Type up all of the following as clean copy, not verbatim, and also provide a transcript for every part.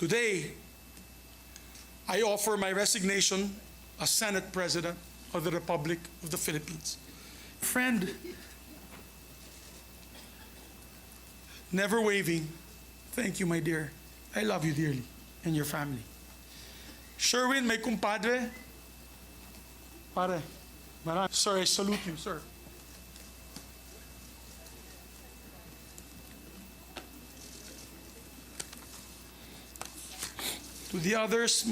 Today, I offer my resignation as Senate President of the Republic of the Philippines. Friend, never waving, thank you, my dear. I love you dearly and your family. Sherwin, my kumpadre. Pare, sir, I salute you, sir. To the others,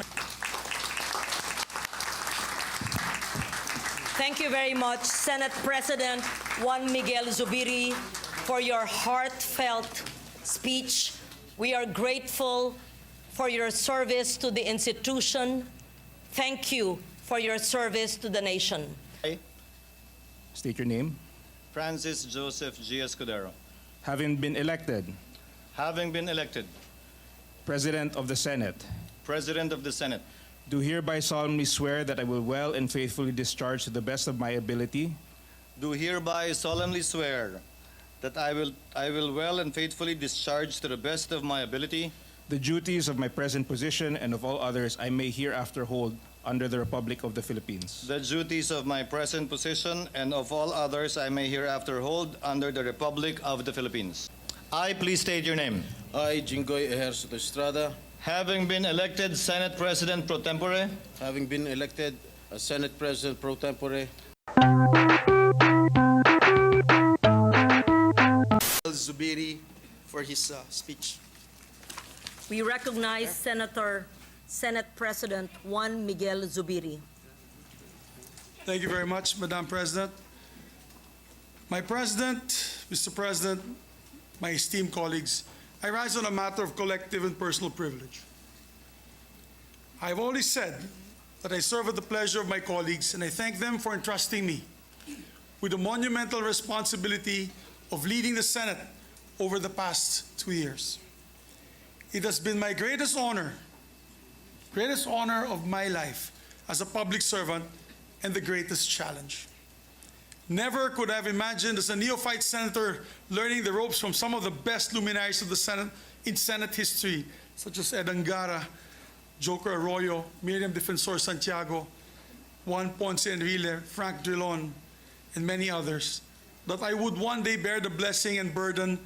Thank you very much, Senate President Juan Miguel Zubiri, for your heartfelt speech. We are grateful for your service to the institution. Thank you for your service to the nation. State your name. Francis Joseph G. Escudero. Having been elected Having been elected President of the Senate, President of the Senate, do hereby solemnly swear that I will well and faithfully discharge to the best of my ability do hereby solemnly swear that I will well and faithfully discharge to the best of my ability the duties of my present position and of all others I may hereafter hold under the Republic of the Philippines. the duties of my present position and of all others I may hereafter hold under the Republic of the Philippines. I, please state your name. I, Jinggoy Estrada, Having been elected Senate President pro tempore, having been elected as Senate President pro tempore, Zubiri for his speech. We recognize Senate President Juan Miguel Zubiri. thank you very much, Madam President. My President, Mr. President, my esteemed colleagues, I rise on a matter of collective and personal privilege. I've always said that I serve at the pleasure of my colleagues, and I thank them for entrusting me with the monumental responsibility of leading the Senate over the past 2 years. It has been my greatest honor of my life as a public servant and the greatest challenge. Never could I have imagined as a neophyte senator learning the ropes from some of the best luminaries of the Senate in Senate history, such as Ed Angara, Joker Arroyo, Miriam Defensor Santiago, Juan Ponce Enrile, Frank Drilon, and many others, that I would one day bear the blessing and burden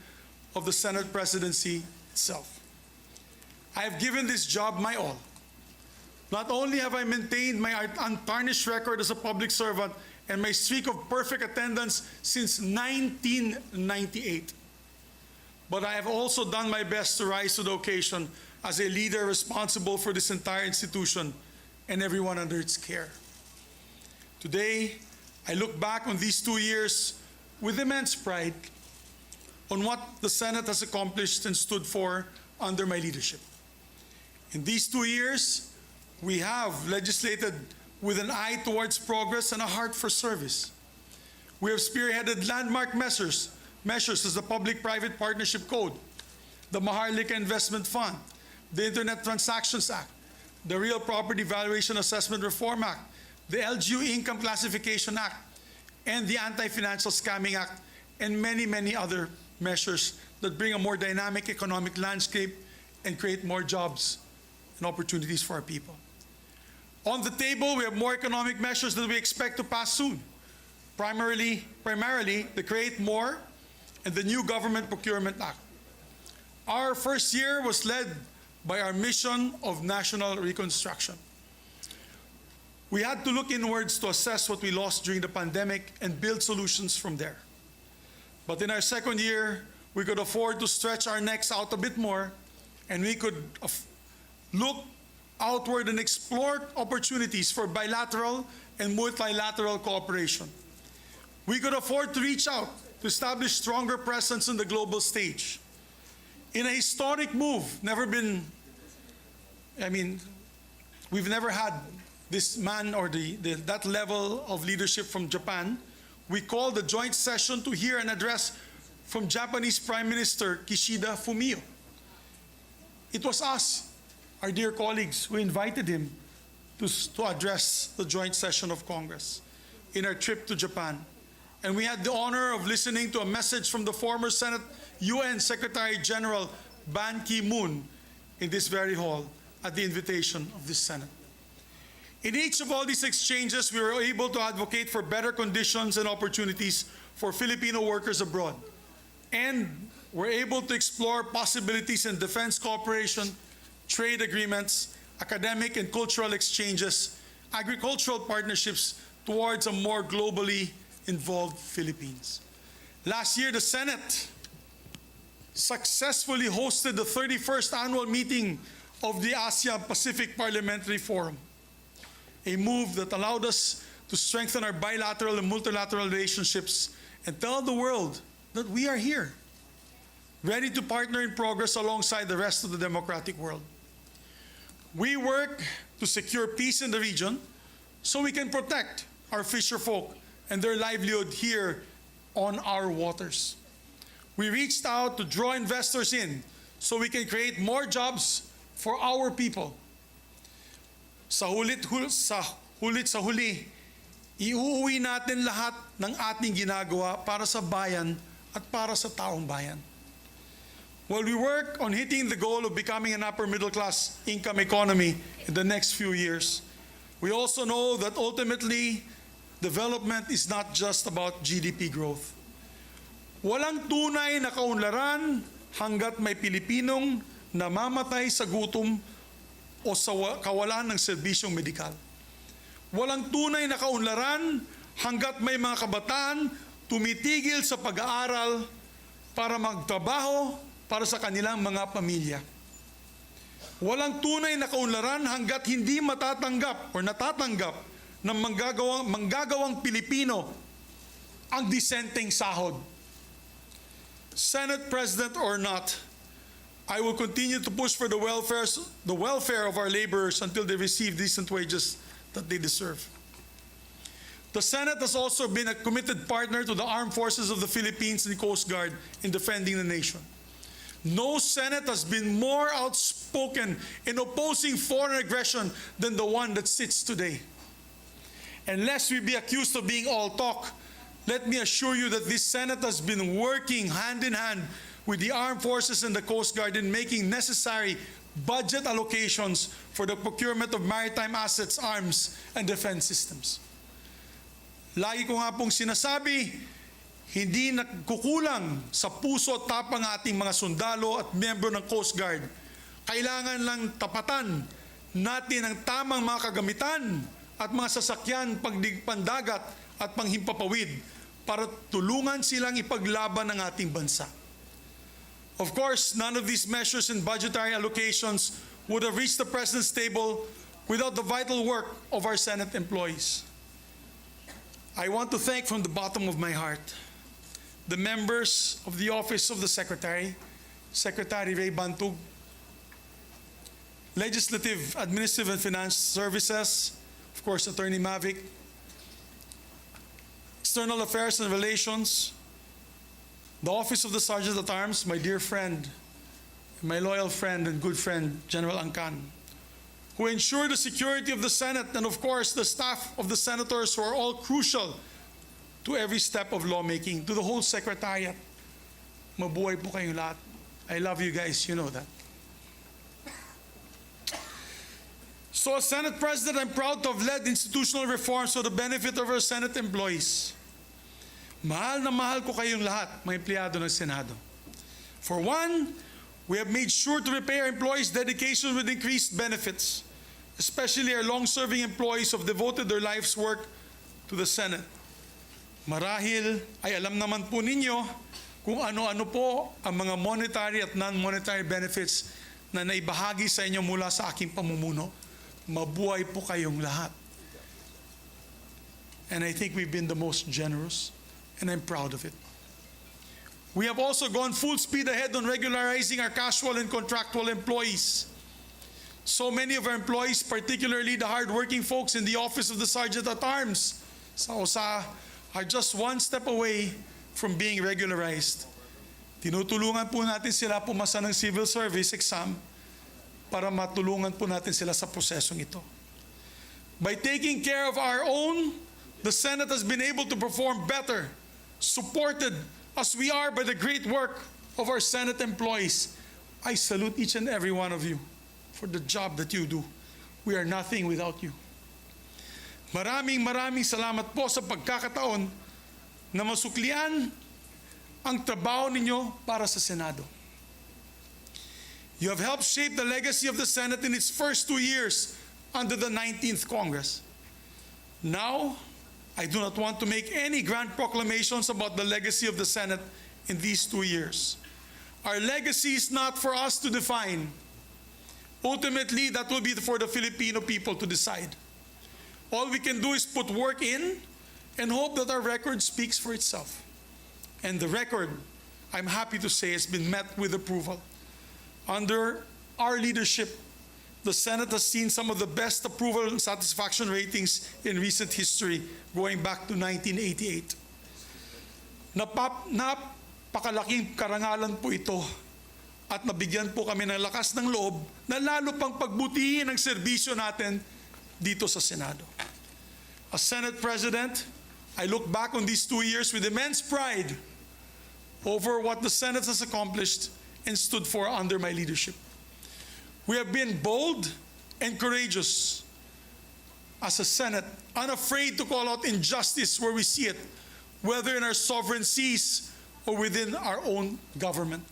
of the Senate presidency itself. I have given this job my all. Not only have I maintained my untarnished record as a public servant and my streak of perfect attendance since 1998, but I have also done my best to rise to the occasion as a leader responsible for this entire institution and everyone under its care. Today, I look back on these 2 years with immense pride on what the Senate has accomplished and stood for under my leadership. In these 2 years, we have legislated with an eye towards progress and a heart for service. We have spearheaded landmark measures as the Public-Private Partnership Code, the Maharlika Investment Fund, the Internet Transactions Act, the Real Property Valuation Assessment Reform Act, the LGU Income Classification Act, and the Anti-Financial Scamming Act, and many, many other measures that bring a more dynamic economic landscape and create more jobs and opportunities for our people. On the table, we have more economic measures that we expect to pass soon. Primarily the Create More and the new Government Procurement Act. Our first year was led by our mission of national reconstruction. We had to look inwards to assess what we lost during the pandemic and build solutions from there. But in our second year, we could afford to stretch our necks out a bit more, and we could look outward and explore opportunities for bilateral and multilateral cooperation. We could afford to reach out to establish stronger presence on the global stage. In a historic move, we've never had this man or that level of leadership from Japan. We called the joint session to hear an address from Japanese Prime Minister Kishida Fumio. It was us, our dear colleagues, who invited him to address the joint session of Congress in our trip to Japan. And we had the honor of listening to a message from the former UN Secretary General Ban Ki-moon in this very hall at the invitation of this Senate. In each of all these exchanges, we were able to advocate for better conditions and opportunities for Filipino workers abroad. And we're able to explore possibilities in defense cooperation, trade agreements, academic and cultural exchanges, agricultural partnerships towards a more globally involved Philippines. Last year, the Senate successfully hosted the 31st annual meeting of the ASEAN Pacific Parliamentary Forum, a move that allowed us to strengthen our bilateral and multilateral relationships and tell the world that we are here, ready to partner in progress alongside the rest of the democratic world. We work to secure peace in the region so we can protect our fisher folk and their livelihood here on our waters. We reached out to draw investors in so we can create more jobs for our people. Sa huli, iuuwi natin lahat ng ating ginagawa para sa bayan at para sa taong bayan. While we work on hitting the goal of becoming an upper middle class income economy in the next few years, we also know that ultimately, development is not just about GDP growth. Walang tunay na kaunlaran hanggat may Pilipinong namamatay sa gutom o sa kawalan ng serbisyong medikal. Walang tunay na kaunlaran hanggat may mga kabataan tumitigil sa pag-aaral para magtrabaho para sa kanilang mga pamilya. Walang tunay na kaunlaran hanggat hindi matatanggap o natatanggap ng manggagawang Pilipino ang disenteng sahod. Senate President or not, I will continue to push for the welfare of our laborers until they receive decent wages that they deserve. The Senate has also been a committed partner to the armed forces of the Philippines and Coast Guard in defending the nation. No Senate has been more outspoken in opposing foreign aggression than the one that sits today. And lest we be accused of being all talk, let me assure you that this Senate has been working hand in hand with the armed forces and the Coast Guard in making necessary budget allocations for the procurement of maritime assets, arms, and defense systems. Lagi ko nga pong sinasabi, hindi nagkukulang sa puso at tapang ating mga sundalo at miyembro ng Coast Guard. Kailangan lang tapatan natin ang tamang mga kagamitan at mga sasakyan pagpandagat at panghimpapawid para tulungan silang ipaglaban ng ating bansa. Of course, none of these measures and budgetary allocations would have reached the President's table without the vital work of our Senate employees. I want to thank from the bottom of my heart the members of the Office of the Secretary, Secretary Ray Bantug, Legislative, Administrative, and Finance Services, of course, Attorney Mavic, External Affairs and Relations, the Office of the Sergeant at Arms, my dear friend, my loyal friend and good friend, General Angkan, who ensure the security of the Senate, and of course, the staff of the senators who are all crucial to every step of lawmaking, to the whole Secretariat. Mabuhay po kayong lahat. I love you guys, you know that. So as Senate President, I'm proud to have led institutional reforms for the benefit of our Senate employees. Mahal na mahal ko kayong lahat, mga empleyado ng Senado. For one, we have made sure to repay our employees' dedication with increased benefits, especially our long-serving employees who have devoted their life's work to the Senate. Marahil ay alam naman po ninyo kung ano-ano po ang mga monetary at non-monetary benefits na naibahagi sa inyo mula sa aking pamumuno. Mabuhay po kayong lahat. And I think we've been the most generous, and I'm proud of it. We have also gone full speed ahead on regularizing our casual and contractual employees. So many of our employees, particularly the hardworking folks in the Office of the Sergeant at Arms, sa OSA, are just one step away from being regularized. Tinutulungan po natin sila pumasa ng civil service exam para matulungan po natin sila sa prosesong ito. By taking care of our own, the Senate has been able to perform better, supported as we are by the great work of our Senate employees. I salute each and every one of you for the job that you do. We are nothing without you. Maraming salamat po sa pagkakataon na masuklian ang trabaho ninyo para sa Senado. You have helped shape the legacy of the Senate in its first 2 years under the 19th Congress. Now, I do not want to make any grand proclamations about the legacy of the Senate in these 2 years. Our legacy is not for us to define. Ultimately, that will be for the Filipino people to decide. All we can do is put work in and hope that our record speaks for itself. And the record, I'm happy to say, has been met with approval. Under our leadership, the Senate has seen some of the best approval and satisfaction ratings in recent history, going back to 1988. Napakalaking karangalan po ito at nabigyan po kami ng lakas ng loob na lalo pang pagbutihin ang serbisyo natin dito sa Senado. As Senate President, I look back on these 2 years with immense pride over what the Senate has accomplished and stood for under my leadership. We have been bold and courageous as a Senate, unafraid to call out injustice where we see it, whether in our sovereign seas or within our own government.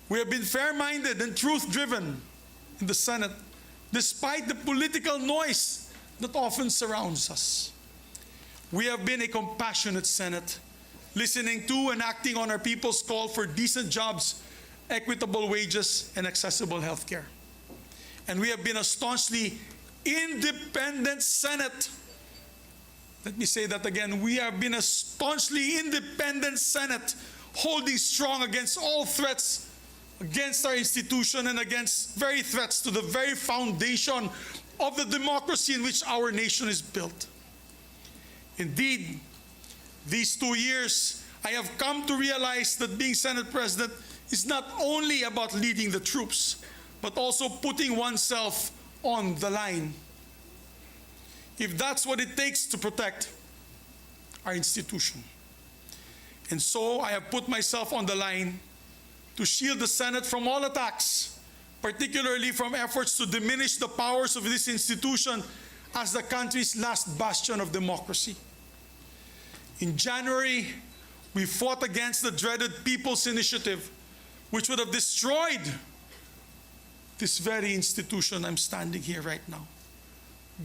We have been fair-minded and truth-driven in the Senate, despite the political noise that often surrounds us. We have been a compassionate Senate, listening to and acting on our people's call for decent jobs, equitable wages, and accessible health care. And we have been a staunchly independent Senate. Let me say that again. We have been a staunchly independent Senate, holding strong against all threats against our institution and against very threats to the very foundation of the democracy in which our nation is built. Indeed, these 2 years, I have come to realize that being Senate President is not only about leading the troops, but also putting oneself on the line. If that's what it takes to protect our institution. And so I have put myself on the line to shield the Senate from all attacks, particularly from efforts to diminish the powers of this institution as the country's last bastion of democracy. In January, we fought against the dreaded People's Initiative, which would have destroyed this very institution I'm standing here right now.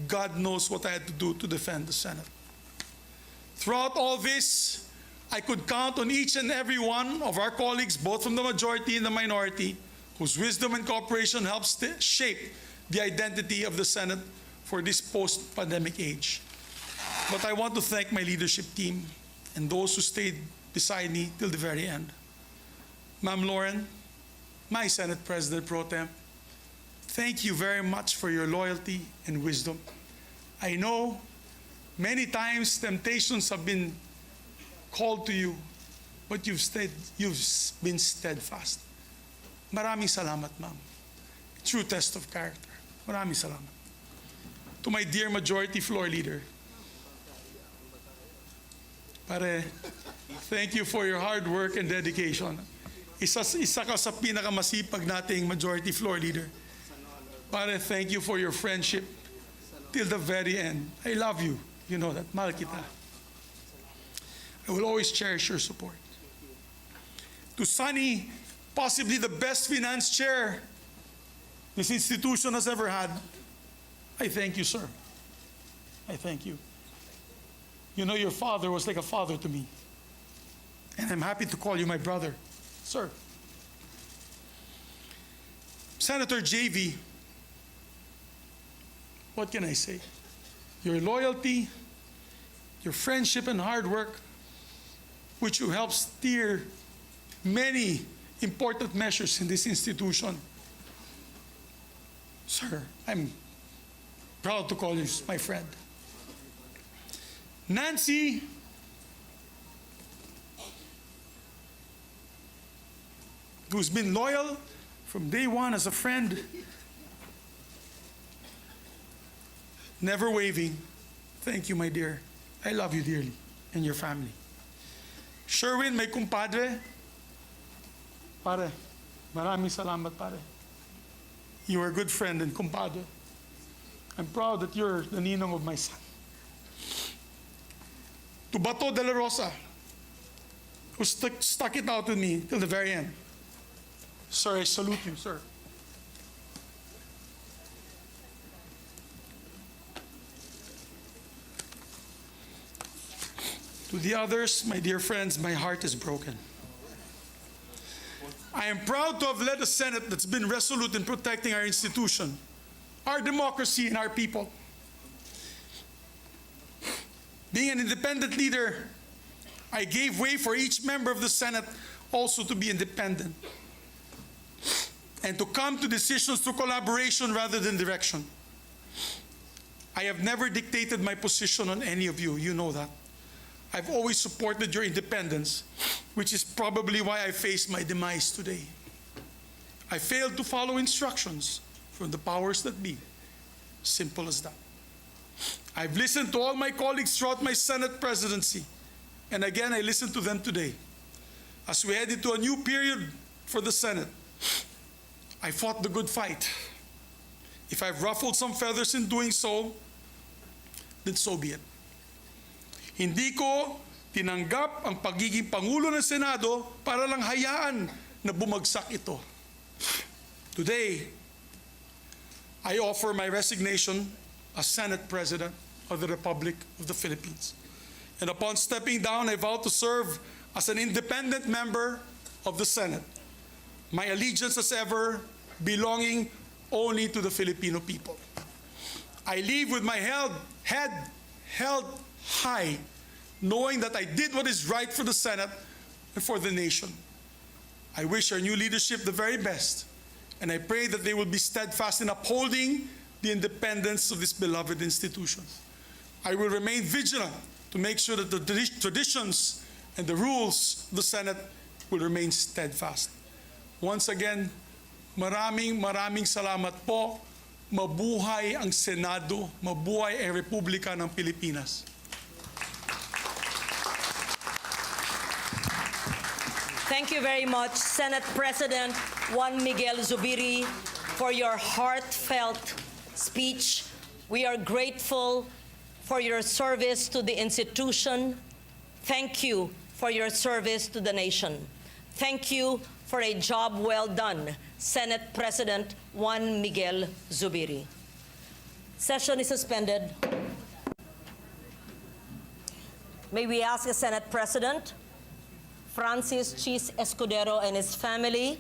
God knows what I had to do to defend the Senate. Throughout all this, I could count on each and every one of our colleagues, both from the majority and the minority, whose wisdom and cooperation helps shape the identity of the Senate for this post-pandemic age. But I want to thank my leadership team and those who stayed beside me till the very end. Ma'am Lauren, my Senate President Pro Tem, thank you very much for your loyalty and wisdom. I know many times temptations have been called to you, but you've been steadfast. Maraming salamat, ma'am. True test of character. Maraming salamat. To my dear Majority Floor Leader, pare, thank you for your hard work and dedication. Isa ka sa pinakamasipag nating Majority Floor Leader. Pare, thank you for your friendship till the very end. I love you. You know that. Mahal kita. I will always cherish your support. To Sunny, possibly the best finance chair this institution has ever had, I thank you, sir. I thank you. You know, your father was like a father to me. And I'm happy to call you my brother, sir. Senator JV, what can I say? Your loyalty, your friendship and hard work, which you helped steer many important measures in this institution. Sir, I'm proud to call you my friend. Nancy, who's been loyal from day one as a friend, never waving. Thank you, my dear. I love you dearly and your family. Sherwin, my kumpadre, pare, Maraming salamat, pare. You are a good friend and compadre. I'm proud that you're the ninong of my son. To Bato de la Rosa, who stuck it out with me till the very end. Sir, I salute you, sir. To the others, my dear friends, my heart is broken. I am proud to have led a Senate that's been resolute in protecting our institution, our democracy, and our people. Being an independent leader, I gave way for each member of the Senate also to be independent and to come to decisions through collaboration rather than direction. I have never dictated my position on any of you. You know that. I've always supported your independence, which is probably why I face my demise today. I failed to follow instructions from the powers that be. Simple as that. I've listened to all my colleagues throughout my Senate presidency, and again, I listened to them today. As we head into a new period for the Senate, I fought the good fight. If I've ruffled some feathers in doing so, then so be it. Hindi ko tinanggap ang pagiging Pangulo ng Senado para lang hayaan na bumagsak ito. Today, I offer my resignation as Senate President of the Republic of the Philippines. And upon stepping down, I vow to serve as an independent member of the Senate. My allegiance as ever belonging only to the Filipino people. I leave with my head held high, knowing that I did what is right for the Senate and for the nation. I wish our new leadership the very best, and I pray that they will be steadfast in upholding the independence of this beloved institution. I will remain vigilant to make sure that the traditions and the rules of the Senate will remain steadfast. Once again, maraming salamat po. Mabuhay ang Senado, mabuhay ang Republika ng Pilipinas. Thank you very much, Senate President Juan Miguel Zubiri, for your heartfelt speech. We are grateful for your service to the institution. Thank you for your service to the nation. Thank you for a job well done, Senate President Juan Miguel Zubiri. Session is suspended. May we ask the Senate President, Francis Chiz Escudero, and his family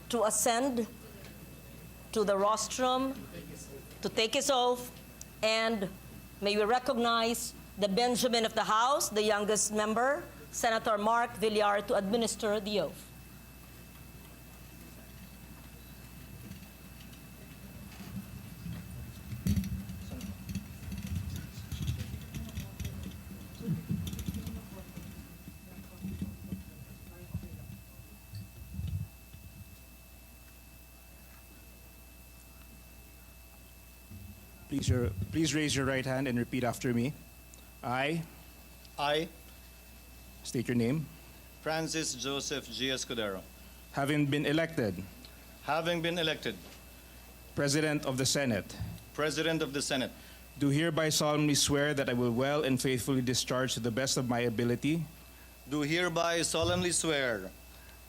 to ascend to the rostrum to take his oath, and may we recognize the Benjamin of the House, the youngest member, Senator Mark Villar, to administer the oath. Please raise your right hand and repeat after me. I state your name. Francis Joseph G. Escudero, Having been elected President of the Senate, President of the Senate, do hereby solemnly swear that I will well and faithfully discharge to the best of my ability do hereby solemnly swear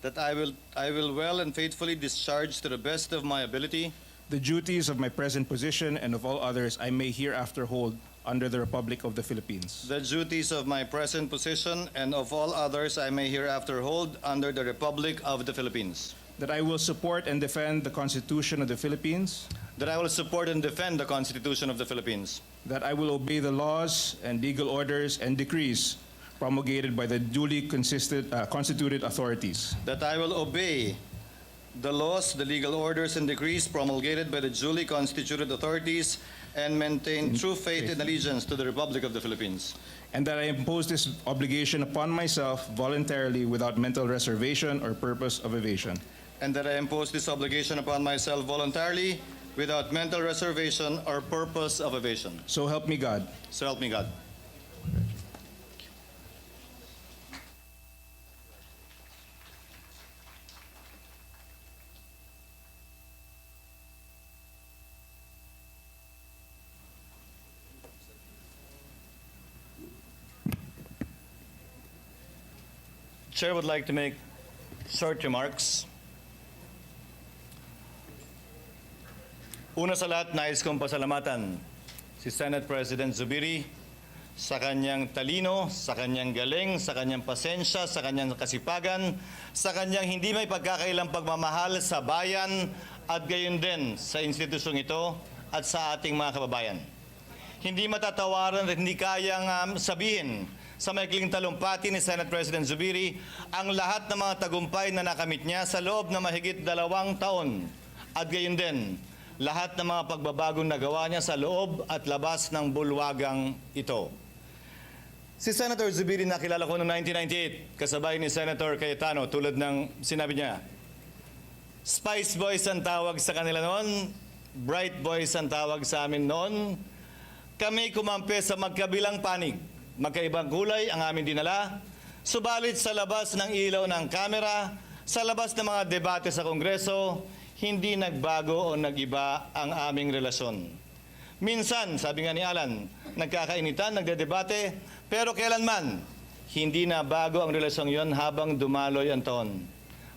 that I will well and faithfully discharge to the best of my ability the duties of my present position and of all others I may hereafter hold under the Republic of the Philippines. the duties of my present position and of all others I may hereafter hold under the Republic of the Philippines. That I will support and defend the Constitution of the Philippines. That I will support and defend the Constitution of the Philippines. That I will obey the laws and legal orders and decrees promulgated by the duly constituted authorities. That I will obey the laws, the legal orders, and decrees promulgated by the duly constituted authorities and maintain true faith and allegiance to the Republic of the Philippines. And that I impose this obligation upon myself voluntarily without mental reservation or purpose of evasion. And that I impose this obligation upon myself voluntarily without mental reservation or purpose of evasion. So help me God. So help me God. Chair would like to make short remarks. Una sa lahat, nais kong pasalamatan si Senate President Zubiri sa kanyang talino, sa kanyang galing, sa kanyang pasensya, sa kanyang kasipagan, sa kanyang hindi may pagkakailang pagmamahal sa bayan at gayon din sa institusyong ito at sa ating mga kababayan. Hindi matatawaran at hindi kayang sabihin sa maikling talumpati ni Senate President Zubiri ang lahat ng mga tagumpay na nakamit niya sa loob ng mahigit 2 taon at gayon din lahat ng mga pagbabagong nagawa niya sa loob at labas ng bulwagang ito. Si Senator Zubiri nakilala ko noong 1998, kasabay ni Senator Cayetano, tulad ng sinabi niya. Spice Boys ang tawag sa kanila noon, Bright Boys ang tawag sa amin noon. Kami kumampi sa magkabilang panig, magkaibang kulay ang aming dinala, subalit sa labas ng ilaw ng kamera, sa labas ng mga debate sa kongreso, hindi nagbago o nagiba ang aming relasyon. Minsan, sabi nga ni Alan, nagkakainitan, nagdedebate, pero kailanman, hindi na bago ang relasyong yon habang dumaloy ang taon.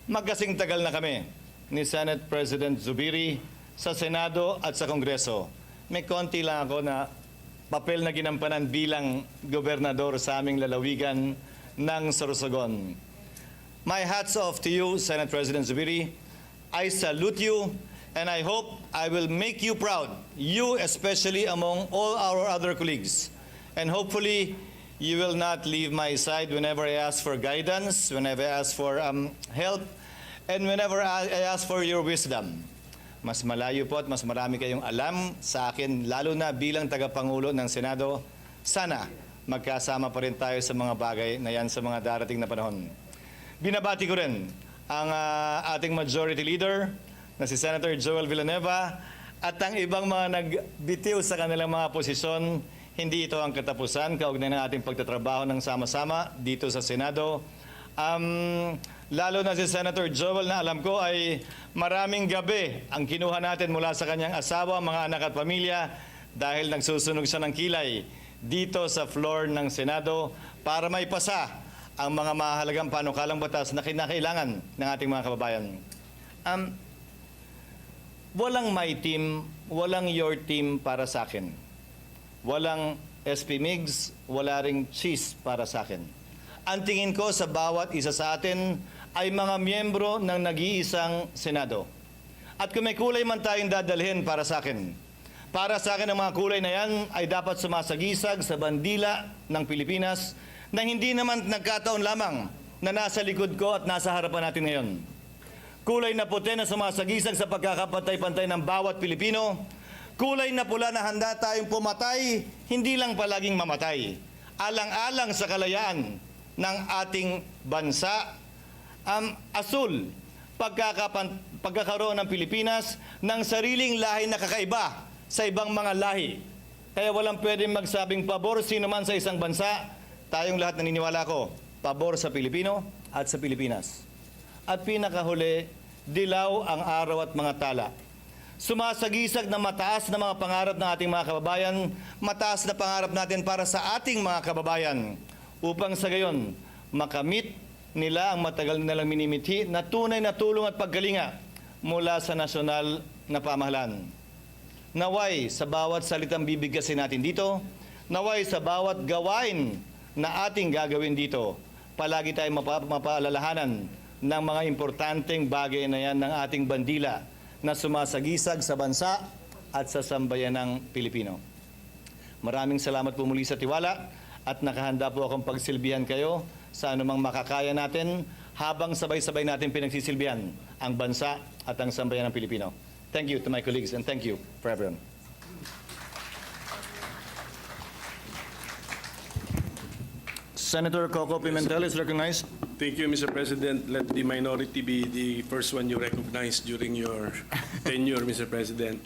Magkasing tagal na kami ni Senate President Zubiri sa Senado at sa Kongreso. May konti lang ako na papel na ginampanan bilang gobernador sa aming lalawigan ng Sorsogon. My hats off to you, Senate President Zubiri. I salute you, and I hope I will make you proud, you especially among all our other colleagues. And hopefully, you will not leave my side whenever I ask for guidance, whenever I ask for help, and whenever I ask for your wisdom. Mas malayo po at mas marami kayong alam sa akin, lalo na bilang tagapangulo ng Senado. Sana magkasama pa rin tayo sa mga bagay na yan sa mga darating na panahon. Binabati ko rin ang ating majority leader na si Senator Joel Villanueva at ang ibang mga nagbitiw sa kanilang mga posisyon. Hindi ito ang katapusan, kaugnay ng ating pagtatrabaho ng sama-sama dito sa Senado. Lalo na si Senator Joel na alam ko ay maraming gabi ang kinuha natin mula sa kanyang asawa, mga anak at pamilya dahil nagsusunog siya ng kilay dito sa floor ng Senado para may pasa ang mga mahalagang panukalang batas na kinakailangan ng ating mga kababayan. Walang my team, walang your team para sa akin. Walang SP Migs, wala ring Chiz para sa akin. Ang tingin ko sa bawat isa sa atin ay mga miyembro ng nag-iisang Senado. At kung may kulay man tayong dadalhin para sa akin ang mga kulay na yan ay dapat sumasagisag sa bandila ng Pilipinas na hindi naman nagkataon lamang na nasa likod ko at nasa harapan natin ngayon. Kulay na puti na sumasagisag sa pagkakapantay-pantay ng bawat Pilipino. Kulay na pula na handa tayong pumatay, hindi lang palaging mamatay. Alang-alang sa kalayaan ng ating bansa. Asul, pagkakaroon ng Pilipinas ng sariling lahi na kakaiba sa ibang mga lahi. Kaya walang pwedeng magsabing pabor sino man sa isang bansa. Tayong lahat naniniwala ko, pabor sa Pilipino at sa Pilipinas. At pinakahuli, dilaw ang araw at mga tala. Sumasagisag na mataas na mga pangarap ng ating mga kababayan, mataas na pangarap natin para sa ating mga kababayan, upang sa gayon, makamit nila ang matagal nilang minimithi na tunay na tulong at paggalinga mula sa nasyonal na pamahalaan. Naway sa bawat salitang bibigkasin natin dito, naway sa bawat gawain na ating gagawin dito, palagi tayong mapaalalahanan ng mga importanteng bagay na yan ng ating bandila na sumasagisag sa bansa at sa sambayanang Pilipino. Maraming salamat po muli sa tiwala at nakahanda po akong pagsilbihan kayo sa anumang makakaya natin habang sabay-sabay natin pinagsisilbihan ang bansa at ang sambayanang Pilipino. Thank you to my colleagues and thank you for everyone. Senator Coco Pimentel is recognized. Thank you, Mr. President. Let the minority be the first one you recognize during your tenure, Mr. President.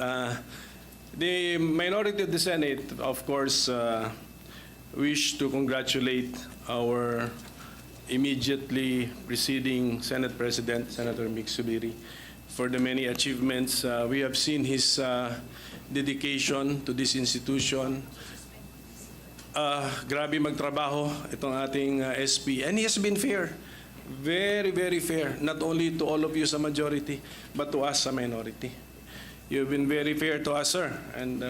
The minority of the Senate, of course, wish to congratulate our immediately preceding Senate President, Senator Zubiri, for the many achievements. We have seen his dedication to this institution. Grabe magtrabaho itong ating SP. And he has been fair very, very fair, not only to all of you sa majority, but to us sa minority. You've been very fair to us, sir, and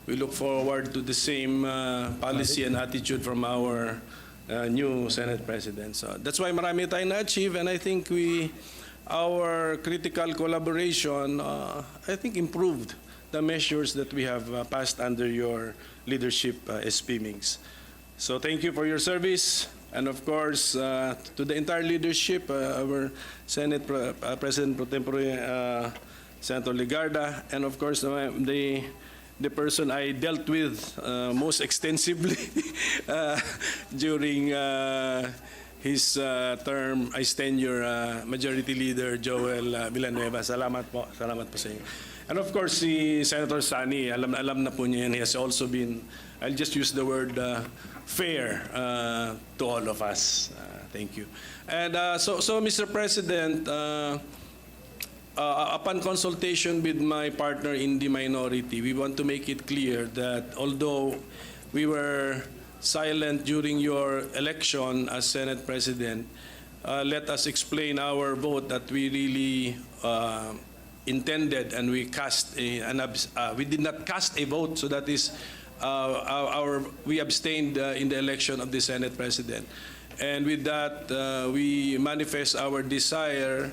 we look forward to the same policy and attitude from our new Senate President. So that's why marami tayong na-achieve, and I think our critical collaboration, I think, improved the measures that we have passed under your leadership, SP Mings. So thank you for your service, and of course, to the entire leadership, our Senate President Pro Tempore, Senator Legarda, and of course, the person I dealt with most extensively during his term as tenure, Majority Leader Joel Villanueva. Salamat po sa inyo. And of course, si Senator Sani, alam na po niya yan. He has also been, I'll just use the word fair to all of us. Thank you. And so Mr. President, upon consultation with my partner in the minority, we want to make it clear that although we were silent during your election as Senate President, let us explain our vote that we really intended, and we we did not cast a vote, so that is we abstained in the election of the Senate President. And with that, we manifest our desire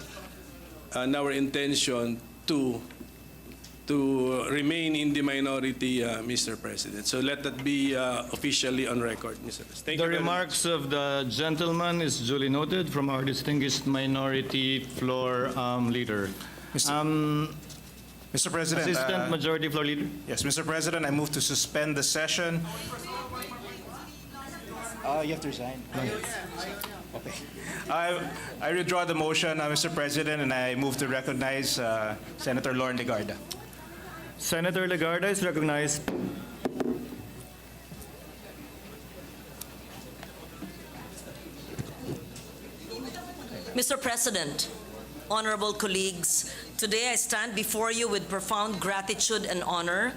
and our intention to remain in the minority, Mr. President. So let that be officially on record, Mr. President. Thank The you very remarks of the gentleman is duly noted from our distinguished minority floor leader. Mr. President, Assistant Majority Floor Leader. yes, Mr. President, I move to suspend the session. You have to resign. Okay. I withdraw the motion, Mr. President, and I move to recognize Senator Lauren Legarda. Senator Legarda is recognized. Mr. President, honorable colleagues, today I stand before you with profound gratitude and honor.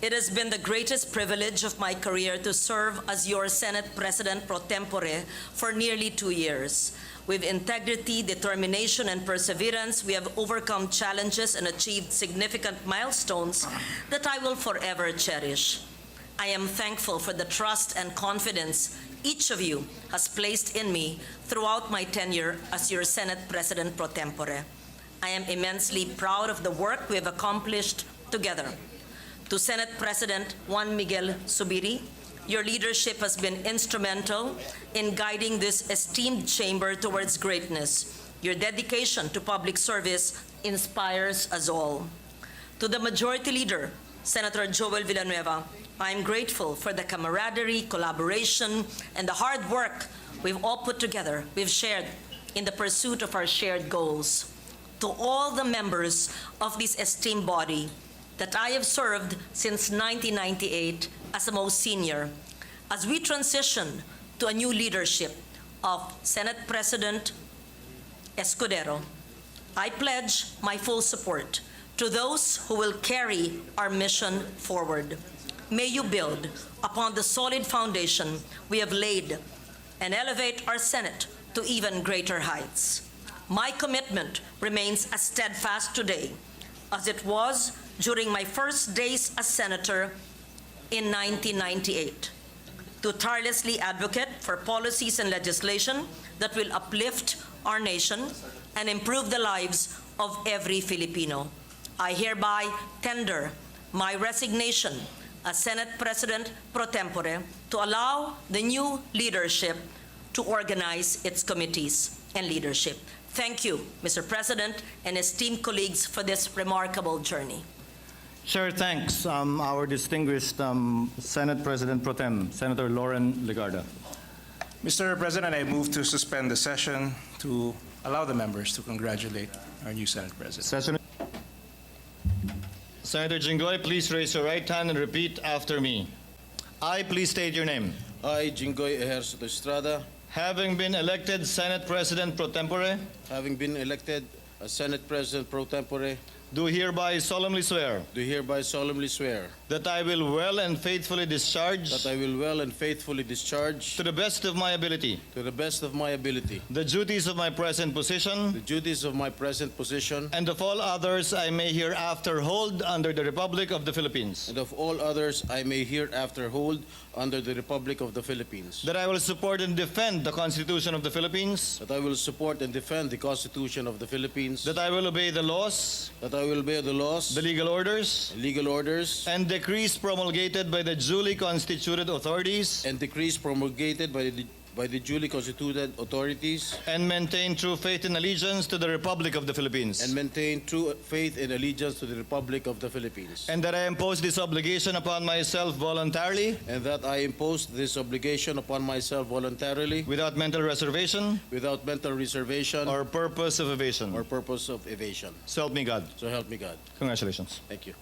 It has been the greatest privilege of my career to serve as your Senate President pro tempore for nearly 2 years. With integrity, determination, and perseverance, we have overcome challenges and achieved significant milestones that I will forever cherish. I am thankful for the trust and confidence each of you has placed in me throughout my tenure as your Senate President pro tempore. I am immensely proud of the work we have accomplished together. To Senate President Juan Miguel Zubiri, your leadership has been instrumental in guiding this esteemed chamber towards greatness. Your dedication to public service inspires us all. To the Majority Leader, Senator Joel Villanueva, I am grateful for the camaraderie, collaboration, and the hard work we've all put together, we've shared in the pursuit of our shared goals. To all the members of this esteemed body that I have served since 1998 as the most senior, as we transition to a new leadership of Senate President Escudero, I pledge my full support to those who will carry our mission forward. May you build upon the solid foundation we have laid and elevate our Senate to even greater heights. My commitment remains as steadfast today as it was during my first days as senator in 1998, to tirelessly advocate for policies and legislation that will uplift our nation and improve the lives of every Filipino. I hereby tender my resignation as Senate President pro tempore to allow the new leadership to organize its committees and leadership. Thank you, Mr. President and esteemed colleagues, for this remarkable journey. Chair thanks our distinguished Senate President pro tem, Senator Lauren Legarda. Mr. President, I move to suspend the session to allow the members to congratulate our new Senate President. Session. Senator Jinggoy, please raise your right hand and repeat after me. I, please state your name. I, Jinggoy Ejercito Estrada, Having been elected Senate President pro tempore having been elected as Senate President pro tempore do hereby solemnly swear do hereby solemnly swear that I will well and faithfully discharge, that I will well and faithfully discharge, to the best of my ability, to the best of my ability, the duties of my present position the duties of my present position, and of all others I may hereafter hold under the Republic of the Philippines. and of all others I may hereafter hold under the Republic of the Philippines. That I will support and defend the Constitution of the Philippines. That I will support and defend the Constitution of the Philippines. That I will obey the laws, That I will obey the laws, the legal orders, legal orders, and decrees promulgated by the duly constituted authorities, and decrees promulgated by the duly constituted authorities, and maintain true faith and allegiance to the Republic of the Philippines. and maintain true faith and allegiance to the Republic of the Philippines. And that I impose this obligation upon myself voluntarily, And that I impose this obligation upon myself voluntarily, without mental reservation without mental reservation or purpose of evasion. or purpose of evasion. So help me God. So help me God. Congratulations. Thank you.